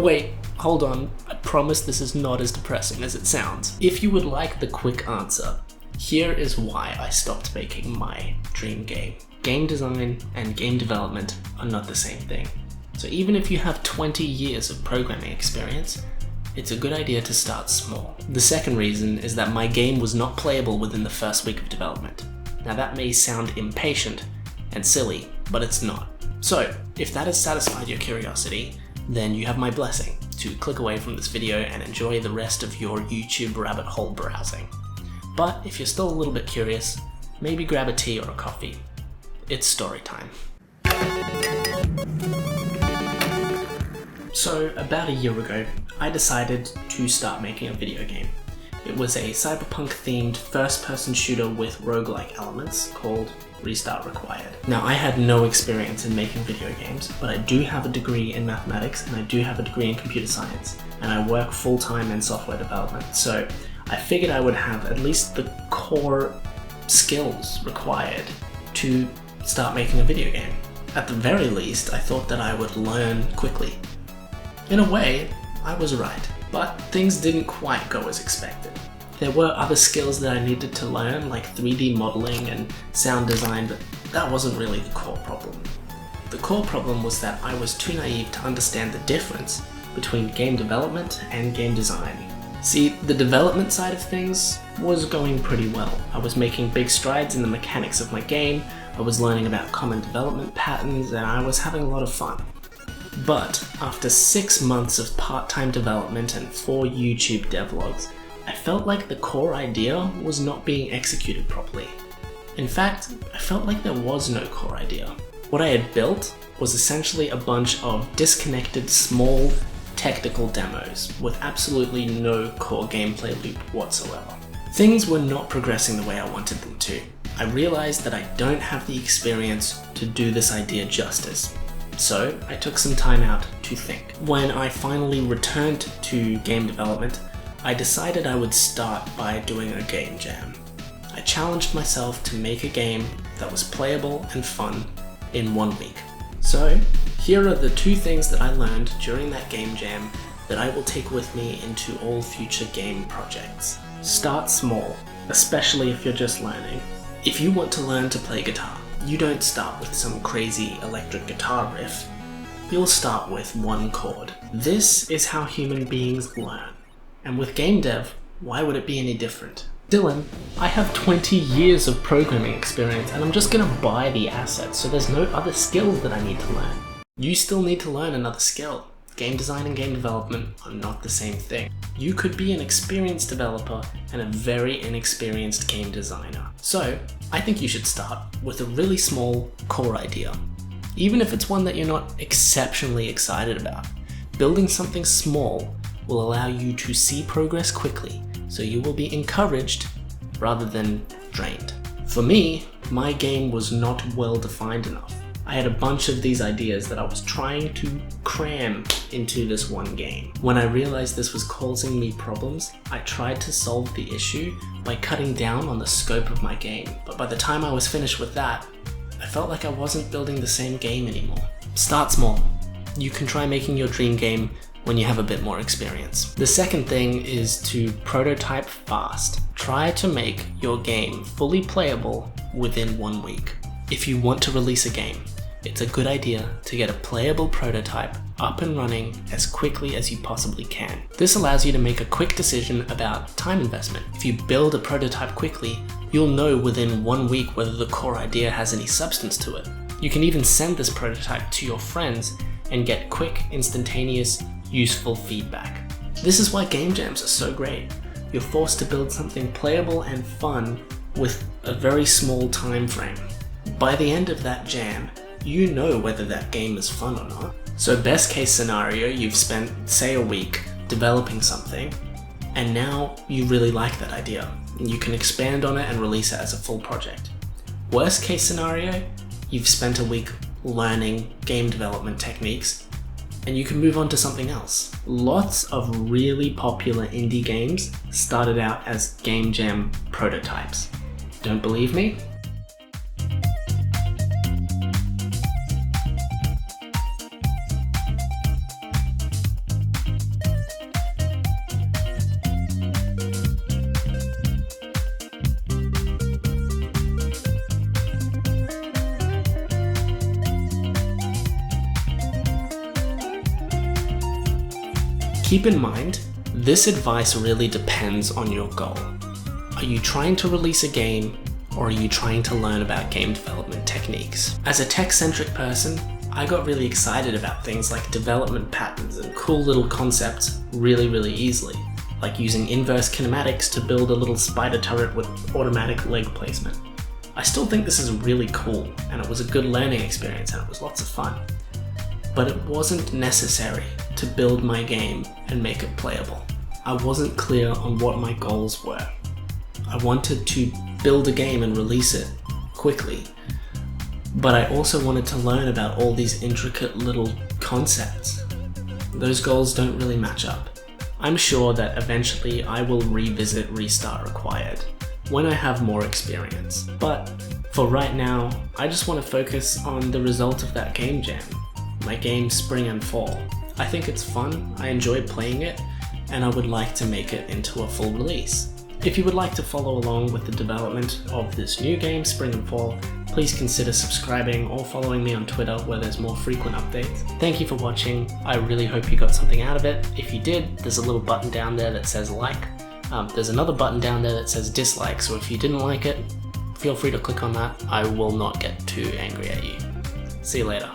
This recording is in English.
Wait, hold on. I promise this is not as depressing as it sounds. If you would like the quick answer, here is why I stopped making my dream game. Game design and game development are not the same thing. So even if you have 20 years of programming experience, it's a good idea to start small. The second reason is that my game was not playable within the first week of development. Now that may sound impatient and silly, but it's not. So if that has satisfied your curiosity, then you have my blessing to click away from this video and enjoy the rest of your YouTube rabbit hole browsing. But if you're still a little bit curious, maybe grab a tea or a coffee. It's story time. So about a year ago, I decided to start making a video game. It was a cyberpunk themed first-person shooter with roguelike elements called Restart Required. Now I had no experience in making video games, but I do have a degree in mathematics and I do have a degree in computer science, and I work full-time in software development, so I figured I would have at least the core skills required to start making a video game. At the very least, I thought that I would learn quickly. In a way, I was right, but things didn't quite go as expected. There were other skills that I needed to learn, like 3D modeling and sound design, but that wasn't really the core problem. The core problem was that I was too naive to understand the difference between game development and game design. See, the development side of things was going pretty well. I was making big strides in the mechanics of my game, I was learning about common development patterns, and I was having a lot of fun. But after 6 months of part-time development and 4 YouTube devlogs, I felt like the core idea was not being executed properly. In fact, I felt like there was no core idea. What I had built was essentially a bunch of disconnected small technical demos with absolutely no core gameplay loop whatsoever. Things were not progressing the way I wanted them to. I realized that I don't have the experience to do this idea justice. So I took some time out to think. When I finally returned to game development, I decided I would start by doing a game jam. I challenged myself to make a game that was playable and fun in 1 week. So here are the 2 things that I learned during that game jam that I will take with me into all future game projects. Start small, especially if you're just learning. If you want to learn to play guitar, you don't start with some crazy electric guitar riff. You'll start with 1 chord. This is how human beings learn. And with game dev, why would it be any different? Dylan, I have 20 years of programming experience and I'm just gonna buy the assets, so there's no other skills that I need to learn. You still need to learn another skill. Game design and game development are not the same thing. You could be an experienced developer and a very inexperienced game designer. So, I think you should start with a really small core idea. Even if it's one that you're not exceptionally excited about. Building something small will allow you to see progress quickly, so you will be encouraged rather than drained. For me, my game was not well defined enough. I had a bunch of these ideas that I was trying to cram into this one game. When I realized this was causing me problems, I tried to solve the issue by cutting down on the scope of my game. But by the time I was finished with that, I felt like I wasn't building the same game anymore. Start small. You can try making your dream game when you have a bit more experience. The second thing is to prototype fast. Try to make your game fully playable within 1 week. If you want to release a game, it's a good idea to get a playable prototype up and running as quickly as you possibly can. This allows you to make a quick decision about time investment. If you build a prototype quickly, you'll know within 1 week whether the core idea has any substance to it. You can even send this prototype to your friends and get quick, instantaneous, useful feedback. This is why game jams are so great. You're forced to build something playable and fun with a very small time frame. By the end of that jam, you know whether that game is fun or not. So best case scenario, you've spent, say, a week developing something, and now you really like that idea. You can expand on it and release it as a full project. Worst case scenario, you've spent a week learning game development techniques, and you can move on to something else. Lots of really popular indie games started out as game jam prototypes. Don't believe me? Keep in mind, this advice really depends on your goal. Are you trying to release a game, or are you trying to learn about game development techniques? As a tech-centric person, I got really excited about things like development patterns and cool little concepts really easily, like using inverse kinematics to build a little spider turret with automatic leg placement. I still think this is really cool, and it was a good learning experience and it was lots of fun. But it wasn't necessary to build my game and make it playable. I wasn't clear on what my goals were. I wanted to build a game and release it quickly, but I also wanted to learn about all these intricate little concepts. Those goals don't really match up. I'm sure that eventually I will revisit Restart Required when I have more experience, but for right now, I just want to focus on the result of that game jam, my game Spring&Fall. I think it's fun, I enjoy playing it, and I would like to make it into a full release. If you would like to follow along with the development of this new game, Spring&Fall, please consider subscribing or following me on Twitter where there's more frequent updates. Thank you for watching. I really hope you got something out of it. If you did, there's a little button down there that says like. There's another button down there that says dislike, so if you didn't like it, feel free to click on that. I will not get too angry at you. See you later.